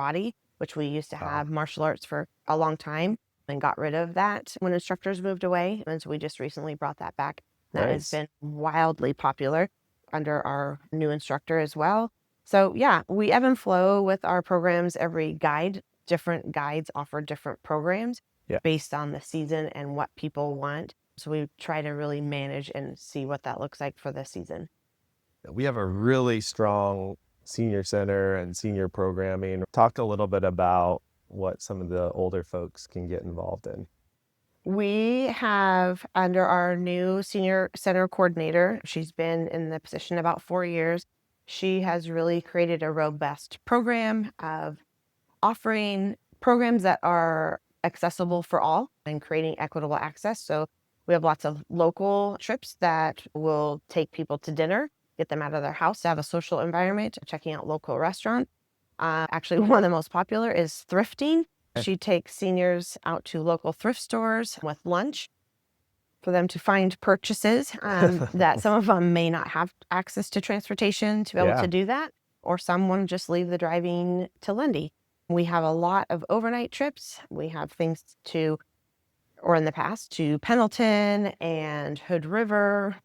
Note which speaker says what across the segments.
Speaker 1: karate, which we used to have martial arts for a long time and got rid of that when instructors moved away. And so we just recently brought that back. That has
Speaker 2: Nice.
Speaker 1: been wildly popular under our new instructor as well. So yeah, we ebb and flow with our programs. Every guide, different guides offer different programs
Speaker 2: Yeah.
Speaker 1: based on the season and what people want. So we try to really manage and see what that looks like for the season.
Speaker 2: We have a really strong senior center and senior programming. Talk a little bit about what some of the older folks can get involved in.
Speaker 1: We have under our new senior center coordinator, she's been in the position about 4 years. She has really created a robust program of offering programs that are accessible for all and creating equitable access. So we have lots of local trips that will take people to dinner, get them out of their house to have a social environment, checking out local restaurants. Actually, one of the most popular is thrifting. She takes seniors out to local thrift stores with lunch for them to find purchases that some of them may not have access to transportation to be able
Speaker 2: Yeah.
Speaker 1: to do that, or some want to just leave the driving to Lindy. We have a lot of overnight trips. We have things to, or in the past, to Pendleton and Hood River.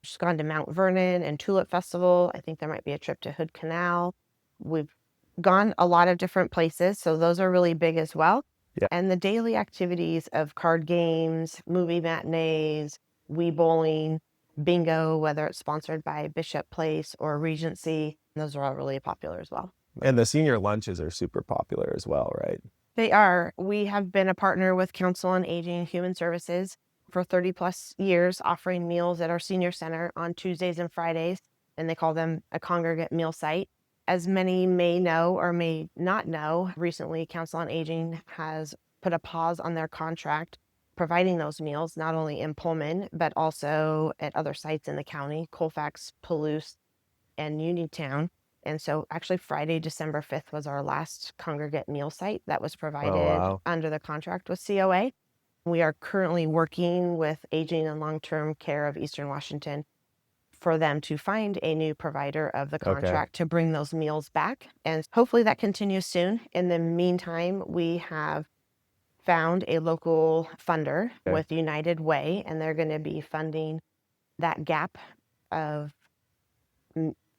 Speaker 1: She's gone to Mount Vernon and Tulip Festival. I think there might be a trip to Hood Canal. We've gone a lot of different places, so those are really big as well.
Speaker 2: Yeah.
Speaker 1: And the daily activities of card games, movie matinees, Wii bowling, bingo, whether it's sponsored by Bishop Place or Regency, those are all really popular as well.
Speaker 2: And the senior lunches are super popular as well, right?
Speaker 1: They are. We have been a partner with Council on Aging and Human Services for 30 plus years, offering meals at our senior center on Tuesdays and Fridays, and they call them a congregate meal site. As many may know or may not know, recently Council on Aging has put a pause on their contract providing those meals, not only in Pullman, but also at other sites in the county, Colfax, Palouse, and Uniontown. And so actually Friday, December 5th was our last congregate meal site that was
Speaker 2: Oh,
Speaker 1: provided
Speaker 2: wow.
Speaker 1: under the contract with COA. We are currently working with Aging and Long-Term Care of Eastern Washington for them to find a new provider of the
Speaker 2: Okay.
Speaker 1: contract to bring those meals back. And hopefully that continues soon. In the meantime, we have found a local funder
Speaker 2: Okay.
Speaker 1: with United Way, and they're going to be funding that gap of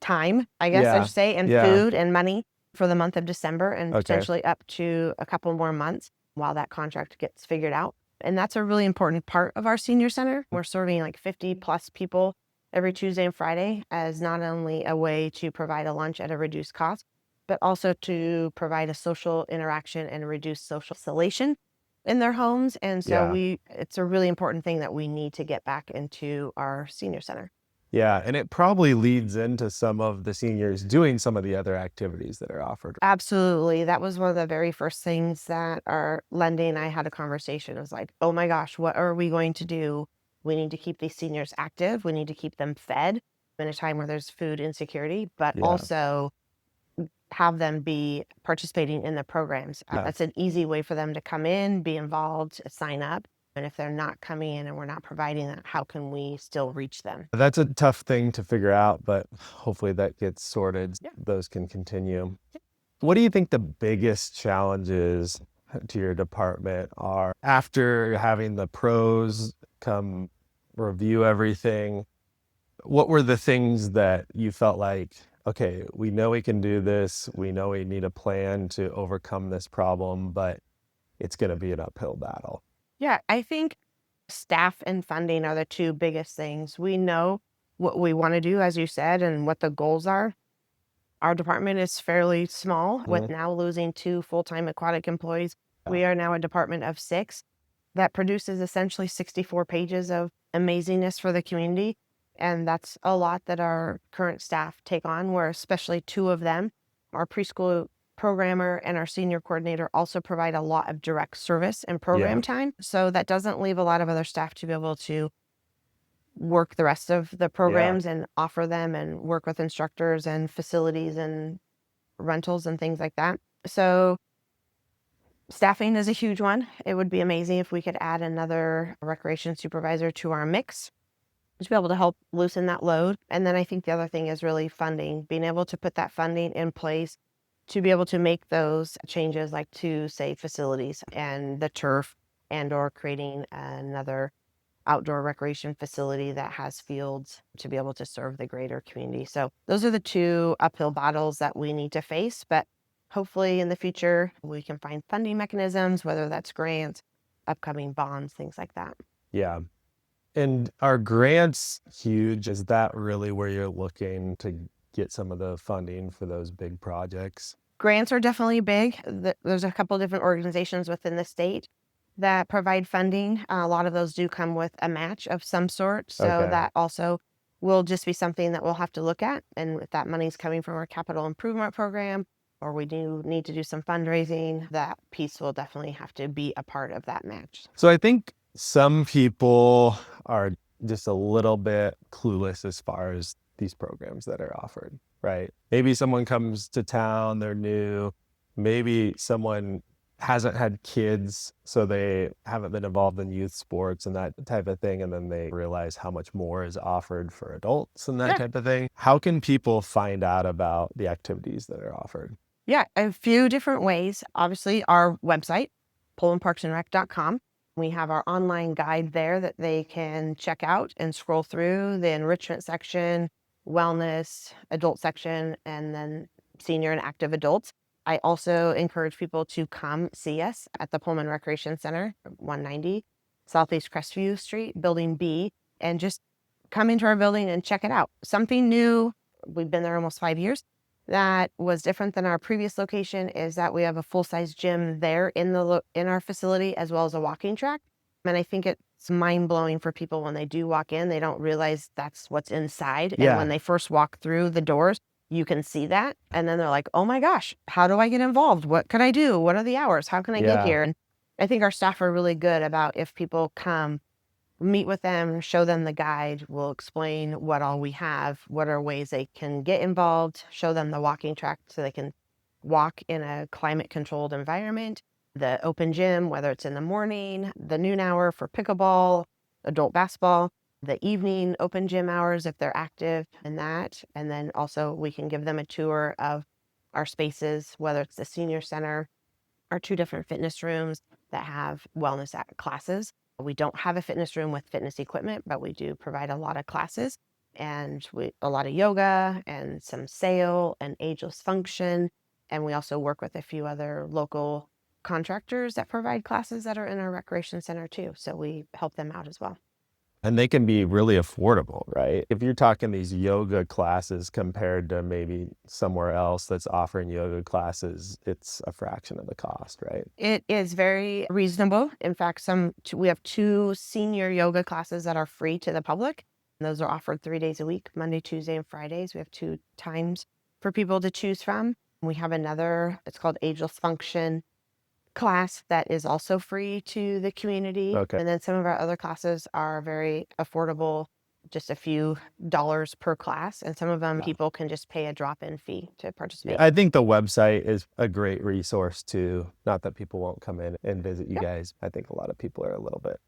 Speaker 1: time, I guess I
Speaker 2: Yeah.
Speaker 1: should say, and
Speaker 2: Yeah.
Speaker 1: food and money for the month of December and
Speaker 2: Okay.
Speaker 1: potentially up to a couple more months while that contract gets figured out. And that's a really important part of our senior center. We're serving like 50 plus people every Tuesday and Friday as not only a way to provide a lunch at a reduced cost, but also to provide a social interaction and reduce social isolation in their homes. And so
Speaker 2: Yeah.
Speaker 1: it's a really important thing that we need to get back into our senior center.
Speaker 2: Yeah. And it probably leads into some of the seniors doing some of the other activities that are offered.
Speaker 1: Absolutely. That was one of the very first things that our Lendy and I had a conversation. It was like, oh my gosh, what are we going to do? We need to keep these seniors active. We need to keep them fed in a time where there's food insecurity, but
Speaker 2: Yeah.
Speaker 1: also have them be participating in the programs.
Speaker 2: Yeah.
Speaker 1: That's an easy way for them to come in, be involved, sign up. And if they're not coming in and we're not providing that, how can we still reach them?
Speaker 2: That's a tough thing to figure out, but hopefully that gets sorted.
Speaker 1: Yeah.
Speaker 2: Those can continue. What do you think the biggest challenges to your department are after having the pros come review everything? What were the things that you felt like, okay, we know we can do this. We know we need a plan to overcome this problem, but it's going to be an uphill battle.
Speaker 1: Yeah, I think staff and funding are the two biggest things. We know what we want to do, as you said, and what the goals are. Our department is fairly small with now losing 2 full-time aquatic employees. We are now a department of 6 that produces essentially 64 pages of amazingness for the community. And that's a lot that our current staff take on, where especially 2 of them, our preschool programmer and our senior coordinator, also provide a lot of direct service and program time. So that doesn't leave a lot of other staff to be able to work the rest of the programs and offer them and work with instructors and facilities and rentals and things like that. So staffing is a huge one. It would be amazing if we could add another recreation supervisor to our mix to be able to help loosen that load. And then I think the other thing is really funding, being able to put that funding in place to be able to make those changes, like to say facilities and the turf, and or creating another outdoor recreation facility that has fields to be able to serve the greater community. So those are the two uphill battles that we need to face, but hopefully in the future we can find funding mechanisms, whether that's grants, upcoming bonds, things like that.
Speaker 2: Yeah. And are grants huge? Is that really where you're looking to get some of the funding for those big projects?
Speaker 1: Grants are definitely big. There's a couple different organizations within the state that provide funding. A lot of those do come with a match of some sort. So
Speaker 2: Okay.
Speaker 1: that also will just be something that we'll have to look at. And if that money's coming from our capital improvement program, or we do need to do some fundraising, that piece will definitely have to be a part of that match.
Speaker 2: So I think some people are just a little bit clueless as far as these programs that are offered, right? Maybe someone comes to town, they're new. Maybe someone hasn't had kids, so they haven't been involved in youth sports and that type of thing. And then they realize how much more is offered for adults and that
Speaker 1: Yeah.
Speaker 2: type of thing. How can people find out about the activities that are offered?
Speaker 1: Yeah, a few different ways. Obviously, our website, pullmanparksandrec.com. We have our online guide there that they can check out and scroll through the enrichment section, wellness, adult section, and then senior and active adults. I also encourage people to come see us at the Pullman Recreation Center, 190 Southeast Crestview Street, Building B, and just come into our building and check it out. Something new. We've been there almost 5 years. That was different than our previous location is that we have a full-size gym there in our facility, as well as a walking track. And I think it's mind-blowing for people when they do walk in. They don't realize that's what's inside. And when
Speaker 2: Yeah.
Speaker 1: they first walk through the doors, you can see that. And then they're like, oh my gosh, how do I get involved? What could I do? What are the hours? How can I get
Speaker 2: Yeah.
Speaker 1: here? And I think our staff are really good about, if people come, meet with them, show them the guide. We'll explain what all we have, what are ways they can get involved, show them the walking track so they can walk in a climate controlled environment, the open gym, whether it's in the morning, the noon hour for pickleball, adult basketball, the evening open gym hours if they're active in that. And then also we can give them a tour of our spaces, whether it's the senior center, our two different fitness rooms that have wellness classes. We don't have a fitness room with fitness equipment, but we do provide a lot of classes, and a lot of yoga and some sail and ageless function. And we also work with a few other local contractors that provide classes that are in our recreation center too. So we help them out as well.
Speaker 2: And they can be really affordable, right? If you're talking these yoga classes compared to maybe somewhere else that's offering yoga classes, it's a fraction of the cost, right?
Speaker 1: It is very reasonable. In fact, we have two senior yoga classes that are free to the public. Those are offered 3 days a week, Monday, Tuesday, and Fridays. We have two times for people to choose from. We have another, it's called Ageless Function class, that is also free to the community.
Speaker 2: Okay.
Speaker 1: And then some of our other classes are very affordable, just a few dollars per class. And some of them
Speaker 2: Yeah.
Speaker 1: people can just pay a drop-in fee to
Speaker 2: Yeah,
Speaker 1: participate.
Speaker 2: I think the website is a great resource too. Not that people won't come in and visit you
Speaker 1: Yep.
Speaker 2: guys. I think a lot of people are a little bit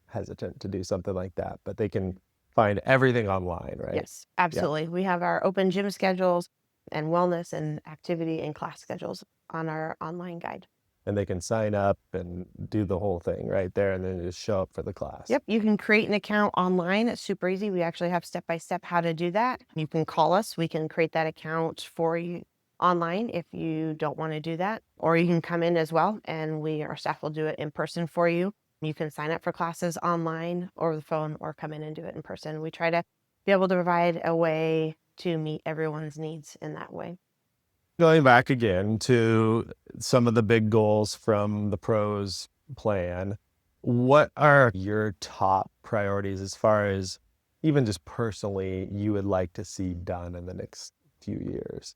Speaker 2: hesitant to do something like that, but they can find everything online, right?
Speaker 1: Yes, absolutely. We have our open gym schedules and wellness and activity and class schedules on our online guide.
Speaker 2: And they can sign up and do the whole thing right there and then just show up for the class.
Speaker 1: Yep, you can create an account online. It's super easy. We actually have step-by-step how to do that. You can call us. We can create that account for you online if you don't want to do that. Or you can come in as well, and our staff will do it in person for you. You can sign up for classes online, over the phone, or come in and do it in person. We try to be able to provide a way to meet everyone's needs in that way.
Speaker 2: Going back again to some of the big goals from the pros plan, what are your top priorities as far as even just personally you would like to see done in the next few years?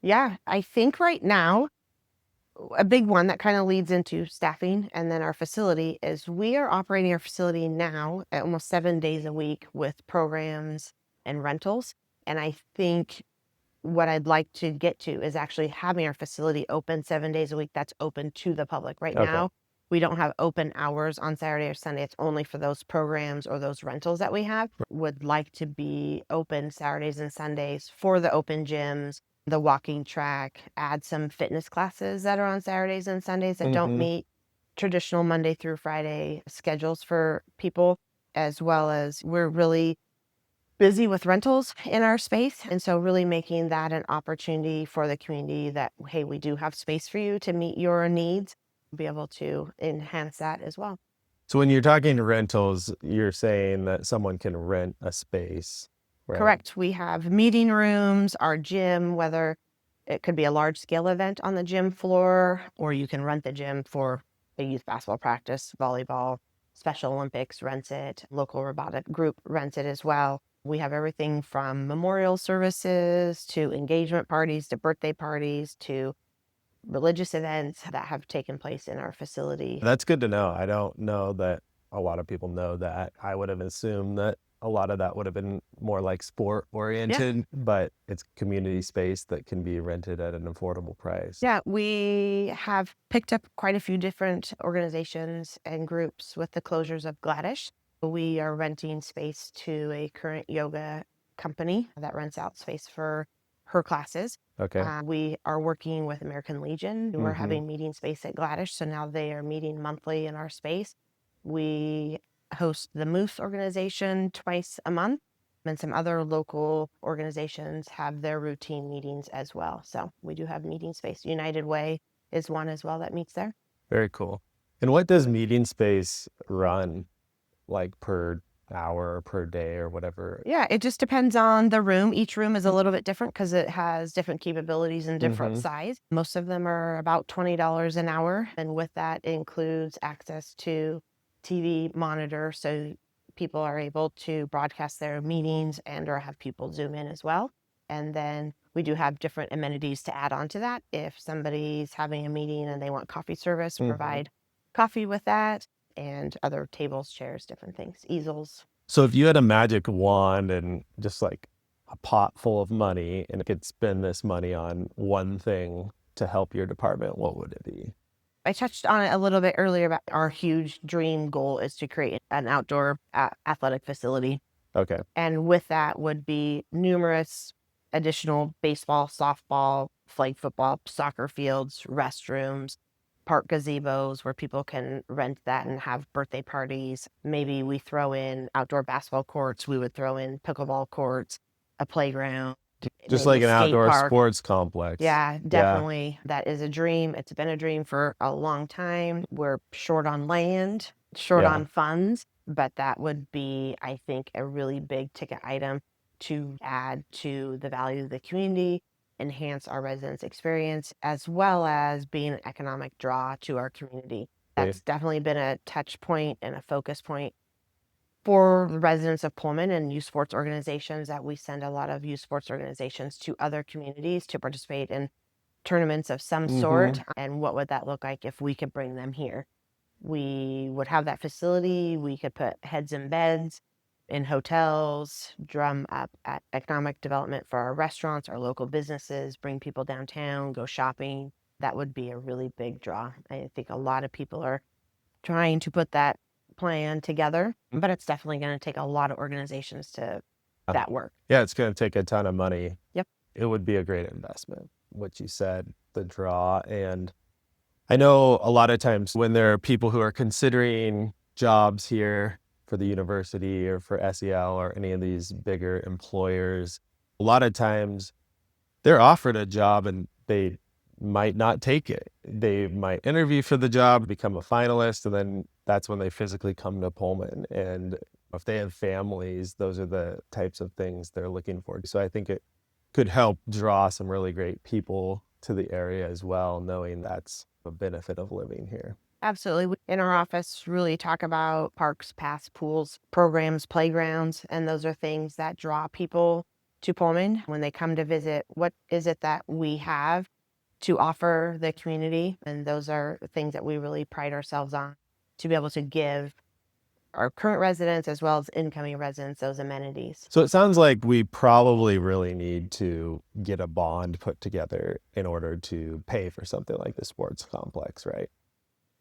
Speaker 1: Yeah, I think right now, a big one that kind of leads into staffing and then our facility is we are operating our facility now at almost 7 days a week with programs and rentals. And I think what I'd like to get to is actually having our facility open 7 days a week. That's open to the public. Right
Speaker 2: Okay.
Speaker 1: now, we don't have open hours on Saturday or Sunday. It's only for those programs or those rentals that we have. Would like to be open Saturdays and Sundays for the open gyms, the walking track, add some fitness classes that are on Saturdays and Sundays that don't
Speaker 2: Mm-hmm.
Speaker 1: meet traditional Monday through Friday schedules for people, as well as we're really busy with rentals in our space. And so really making that an opportunity for the community that, hey, we do have space for you to meet your needs, be able to enhance that as well.
Speaker 2: So when you're talking rentals, you're saying that someone can rent a space, right?
Speaker 1: Correct. We have meeting rooms, our gym, whether it could be a large scale event on the gym floor, or you can rent the gym for a youth basketball practice, volleyball, Special Olympics rents it, local robotic group rents it as well. We have everything from memorial services to engagement parties to birthday parties to religious events that have taken place in our facility.
Speaker 2: That's good to know. I don't know that a lot of people know that. I would have assumed that a lot of that would have been more like sport
Speaker 1: Yeah.
Speaker 2: oriented, but it's community space that can be rented at an affordable price.
Speaker 1: Yeah, we have picked up quite a few different organizations and groups with the closures of Gladish. We are renting space to a current yoga company that rents out space for her classes.
Speaker 2: Okay.
Speaker 1: We are working with American Legion, who are
Speaker 2: Mm-hmm.
Speaker 1: having meeting space at Gladish. So now they are meeting monthly in our space. We host the Moose organization twice a month, and some other local organizations have their routine meetings as well. So we do have meeting space. United Way is one as well that meets there.
Speaker 2: Very cool. And what does meeting space run like per hour or per day or whatever?
Speaker 1: Yeah, it just depends on the room. Each room is a little bit different because it has different capabilities and different
Speaker 2: Mm-hmm.
Speaker 1: size. Most of them are about $20 an hour. And with that includes access to TV monitor. So people are able to broadcast their meetings and or have people zoom in as well. And then we do have different amenities to add on to that. If somebody's having a meeting and they want coffee service,
Speaker 2: Mm-hmm.
Speaker 1: provide coffee with that and other tables, chairs, different things, easels.
Speaker 2: So if you had a magic wand and just like a pot full of money and could spend this money on one thing to help your department, what would it be?
Speaker 1: I touched on it a little bit earlier about our huge dream goal is to create an outdoor athletic facility.
Speaker 2: Okay.
Speaker 1: And with that would be numerous additional baseball, softball, flag football, soccer fields, restrooms, park gazebos where people can rent that and have birthday parties. Maybe we throw in outdoor basketball courts. We would throw in pickleball courts, a playground,
Speaker 2: Just
Speaker 1: maybe
Speaker 2: like
Speaker 1: a
Speaker 2: an
Speaker 1: skate
Speaker 2: outdoor
Speaker 1: park.
Speaker 2: sports complex.
Speaker 1: Yeah,
Speaker 2: Yeah.
Speaker 1: definitely. That is a dream. It's been a dream for a long time. We're short on land, short
Speaker 2: Yeah.
Speaker 1: on funds, but that would be, I think, a really big ticket item to add to the value of the community, enhance our residents' experience, as well as being an economic draw to our community.
Speaker 2: Okay.
Speaker 1: That's definitely been a touch point and a focus point for the residents of Pullman and youth sports organizations that we send a lot of youth sports organizations to other communities to participate in tournaments of some
Speaker 2: Mm-hmm.
Speaker 1: sort. And what would that look like if we could bring them here? We would have that facility. We could put heads in beds in hotels, drum up at economic development for our restaurants, our local businesses, bring people downtown, go shopping. That would be a really big draw. I think a lot of people are trying to put that plan together, but it's definitely going to take a lot of organizations to that work.
Speaker 2: Yeah, it's going to take a ton of money.
Speaker 1: Yep.
Speaker 2: It would be a great investment, what you said, the draw. And I know a lot of times when there are people who are considering jobs here for the university or for SEL or any of these bigger employers, a lot of times they're offered a job and they might not take it. They might interview for the job, become a finalist, and then that's when they physically come to Pullman. And if they have families, those are the types of things they're looking for. So I think it could help draw some really great people to the area as well, knowing that's a benefit of living here.
Speaker 1: Absolutely. We, in our office, really talk about parks, paths, pools, programs, playgrounds, and those are things that draw people to Pullman when they come to visit. What is it that we have to offer the community? And those are things that we really pride ourselves on to be able to give our current residents as well as incoming residents those amenities.
Speaker 2: So it sounds like we probably really need to get a bond put together in order to pay for something like the sports complex, right?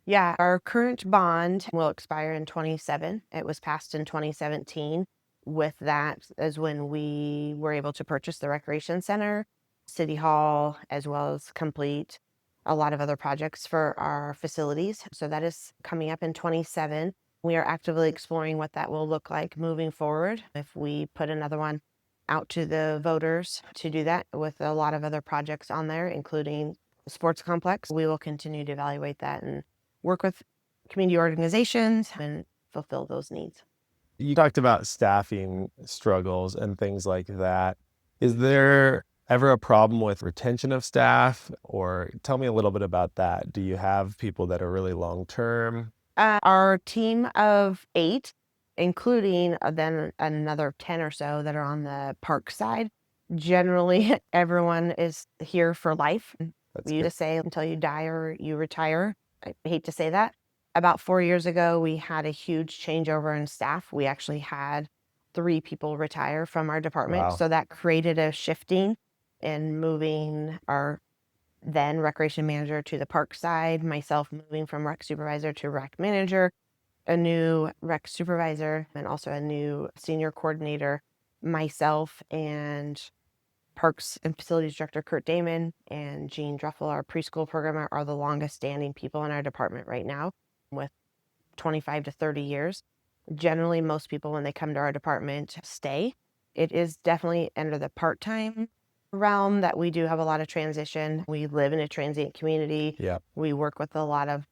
Speaker 1: Yeah, our current bond will expire in 27. It was passed in 2017. With that is when we were able to purchase the recreation center. City Hall, as well as complete a lot of other projects for our facilities. So that is coming up in 27. We are actively exploring what that will look like moving forward. If we put another one out to the voters to do that with a lot of other projects on there, including the sports complex, we will continue to evaluate that and work with community organizations and fulfill those needs.
Speaker 2: You talked about staffing struggles and things like that. Is there ever a problem with retention of staff? Or tell me a little bit about that. Do you have people that are really long term?
Speaker 1: Our team of 8, including then another 10 or so that are on the park side, generally everyone is here for life.
Speaker 2: That's
Speaker 1: We used
Speaker 2: good.
Speaker 1: to say until you die or you retire. I hate to say that. About 4 years ago, we had a huge changeover in staff. We actually had 3 people retire from our department.
Speaker 2: Wow.
Speaker 1: So that created a shifting and moving our then recreation manager to the park side, myself moving from rec supervisor to rec manager, a new rec supervisor, and also a new senior coordinator, myself and Parks and Facilities Director Kurt Damon and Jean Druffel, our preschool programmer, are the longest standing people in our department right now with 25 to 30 years. Generally, most people, when they come to our department, stay. It is definitely under the part-time realm that we do have a lot of transition. We live in a transient community.
Speaker 2: Yeah.
Speaker 1: We work with a lot of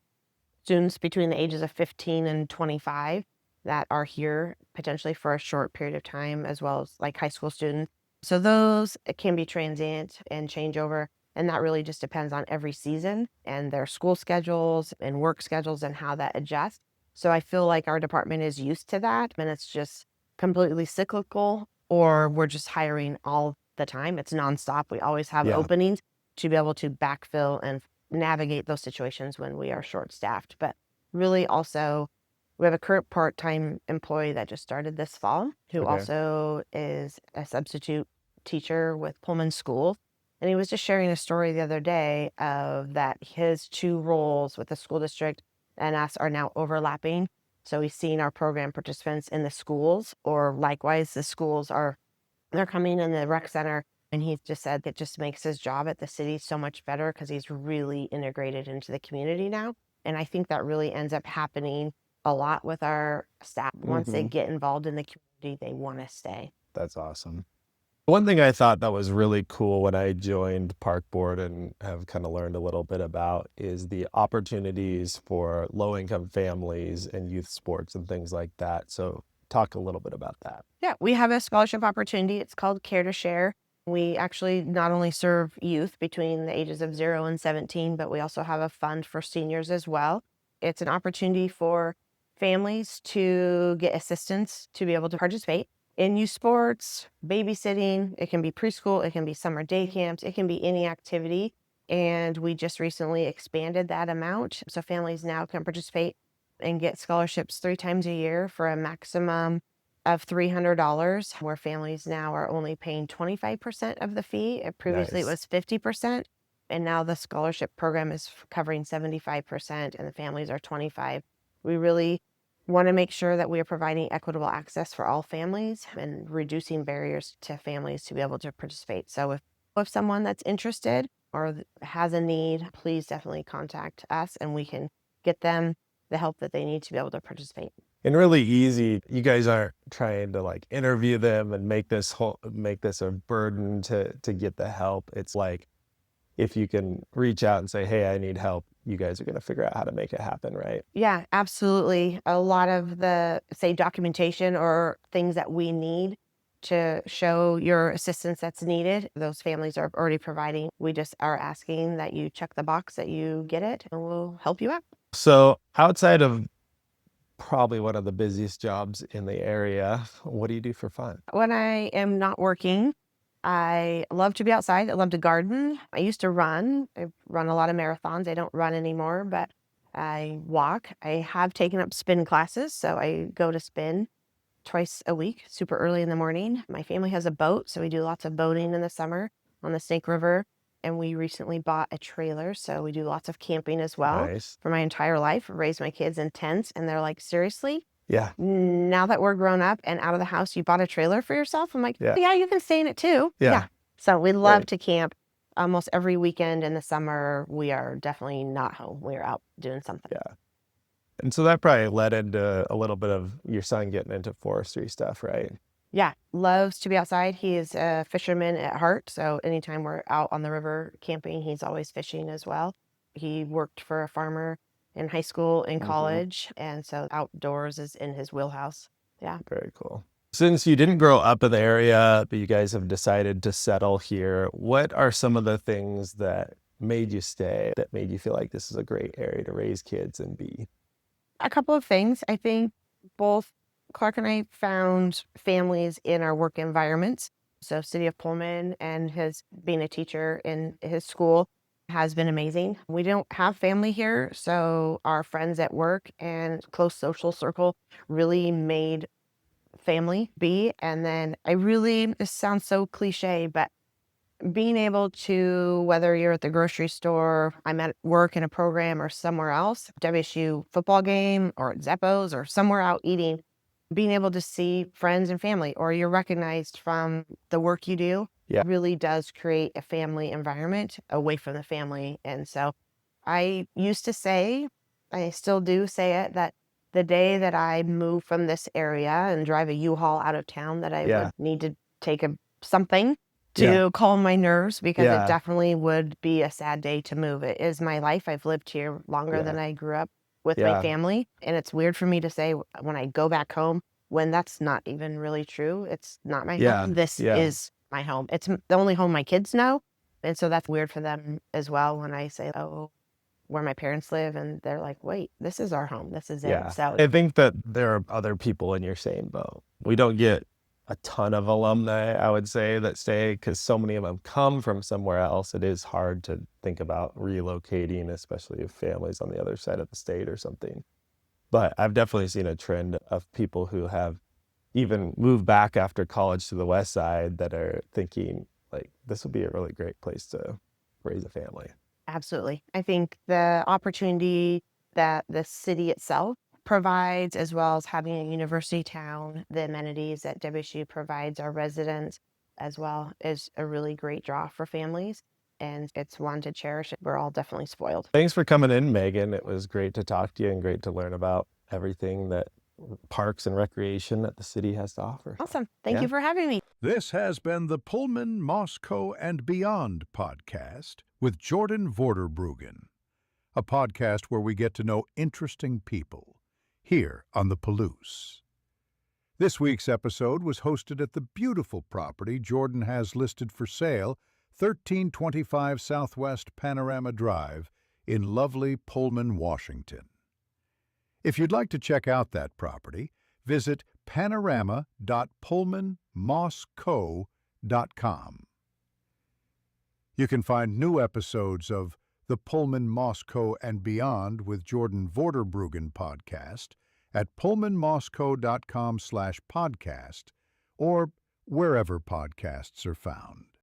Speaker 1: students between the ages of 15 and 25 that are here potentially for a short period of time, as well as like high school students. So those can be transient and changeover. And that really just depends on every season and their school schedules and work schedules and how that adjusts. So I feel like our department is used to that and it's just completely cyclical, or we're just hiring all the time. It's nonstop. We always have
Speaker 2: Yeah.
Speaker 1: openings to be able to backfill and navigate those situations when we are short staffed. But really also, we have a current part-time employee that just started this fall who
Speaker 2: Okay.
Speaker 1: also is a substitute teacher with Pullman School. And he was just sharing a story the other day of that his 2 roles with the school district and us are now overlapping. So he's seeing our program participants in the schools, or likewise, the schools they're coming in the rec center. And he just said that just makes his job at the city so much better because he's really integrated into the community now. And I think that really ends up happening a lot with our staff. Once they
Speaker 2: Hmm.
Speaker 1: get involved in the community, they want to stay.
Speaker 2: That's awesome. One thing I thought that was really cool when I joined Park Board and have kind of learned a little bit about is the opportunities for low-income families and youth sports and things like that. So talk a little bit about that.
Speaker 1: Yeah, we have a scholarship opportunity. It's called Care to Share. We actually not only serve youth between the ages of 0 and 17, but we also have a fund for seniors as well. It's an opportunity for families to get assistance to be able to participate in youth sports, babysitting. It can be preschool, it can be summer day camps, it can be any activity. And we just recently expanded that amount. So families now can participate and get scholarships 3 times a year for a maximum of $300, where families now are only paying 25% of the fee. Previously, it
Speaker 2: Nice.
Speaker 1: was 50%, and now the scholarship program is covering 75%, and the families are 25. We really want to make sure that we are providing equitable access for all families and reducing barriers to families to be able to participate. So if someone that's interested or has a need, please definitely contact us, and we can get them the help that they need to be able to participate.
Speaker 2: And really easy. You guys aren't trying to like interview them and make this a burden to get the help. It's like if you can reach out and say, "Hey, I need help," you guys are going to figure out how to make it happen, right?
Speaker 1: Yeah, absolutely. A lot of the, say, documentation or things that we need to show your assistance that's needed, those families are already providing. We just are asking that you check the box that you get it, and we'll help you out.
Speaker 2: So, outside of probably one of the busiest jobs in the area, what do you do for fun?
Speaker 1: When I am not working, I love to be outside. I love to garden. I used to run. I run a lot of marathons. I don't run anymore, but I walk. I have taken up spin classes, so I go to spin twice a week, super early in the morning. My family has a boat, so we do lots of boating in the summer on the Snake River. And we recently bought a trailer, so we do lots of camping as well.
Speaker 2: Nice.
Speaker 1: For my entire life, raised my kids in tents, and they're like, seriously?
Speaker 2: Yeah.
Speaker 1: Now that we're grown up and out of the house, you bought a trailer for yourself? I'm like,
Speaker 2: Yeah.
Speaker 1: yeah, you can stay in it too.
Speaker 2: Yeah.
Speaker 1: Yeah. So we love
Speaker 2: Great.
Speaker 1: to camp. almost every weekend in the summer, we are definitely not home. We're out doing something.
Speaker 2: Yeah. And so that probably led into a little bit of your son getting into forestry stuff, right?
Speaker 1: Yeah, loves to be outside. He is a fisherman at heart, so anytime we're out on the river camping, he's always fishing as well. He worked for a farmer in high school and
Speaker 2: Mhm.
Speaker 1: college, and so outdoors is in his wheelhouse. Yeah.
Speaker 2: Very cool. Since you didn't grow up in the area, but you guys have decided to settle here, what are some of the things that made you stay, that made you feel like this is a great area to raise kids and be?
Speaker 1: A couple of things. I think both Clark and I found families in our work environments. So City of Pullman and his being a teacher in his school has been amazing. We don't have family here, so our friends at work and close social circle really made family be. And then this sounds so cliche, but being able to, whether you're at the grocery store, I'm at work in a program or somewhere else, WSU football game or at Zeppos or somewhere out eating, being able to see friends and family, or you're recognized from the work you do,
Speaker 2: Yeah.
Speaker 1: really does create a family environment away from the family. And so I used to say, I still do say it, that the day that I move from this area and drive a U-Haul out of town, that I
Speaker 2: Yeah.
Speaker 1: would need to take something
Speaker 2: Yeah.
Speaker 1: to calm my nerves, because it
Speaker 2: Yeah.
Speaker 1: definitely would be a sad day to move. It is my life. I've lived here longer
Speaker 2: Yeah.
Speaker 1: than I grew up with my
Speaker 2: Yeah.
Speaker 1: family. And it's weird for me to say when I go back home, when that's not even really true. It's not my
Speaker 2: Yeah.
Speaker 1: home. This
Speaker 2: Yeah.
Speaker 1: is my home. It's the only home my kids know. And so that's weird for them as well when I say, oh, where my parents live. And they're like, wait, this is our home. This is it.
Speaker 2: Yeah.
Speaker 1: So
Speaker 2: I think that there are other people in your same boat. We don't get a ton of alumni, I would say, that stay because so many of them come from somewhere else. It is hard to think about relocating, especially if families on the other side of the state or something. But I've definitely seen a trend of people who have even moved back after college to the west side that are thinking like this would be a really great place to raise a family.
Speaker 1: absolutely. I think the opportunity that the city itself provides, as well as having a university town, the amenities that WSU provides our residents as well, is a really great draw for families. And it's one to cherish. We're all definitely spoiled.
Speaker 2: Thanks for coming in, Megan. It was great to talk to you and great to learn about everything that parks and recreation that the city has to offer.
Speaker 1: Awesome. Thank
Speaker 2: Yeah.
Speaker 1: you for having me.
Speaker 3: This has been the Pullman, Moscow, and Beyond podcast with Jordan Vorderbruggen, a podcast where we get to know interesting people here on the Palouse. This week's episode was hosted at the beautiful property Jordan has listed for sale, 1325 Southwest Panorama Drive in lovely Pullman, Washington. If you'd like to check out that property, visit panorama.pullmanmoscow.com. You can find new episodes of the Pullman, Moscow, and Beyond with Jordan Vorderbruggen podcast at pullmanmoscow.com/podcast or wherever podcasts are found.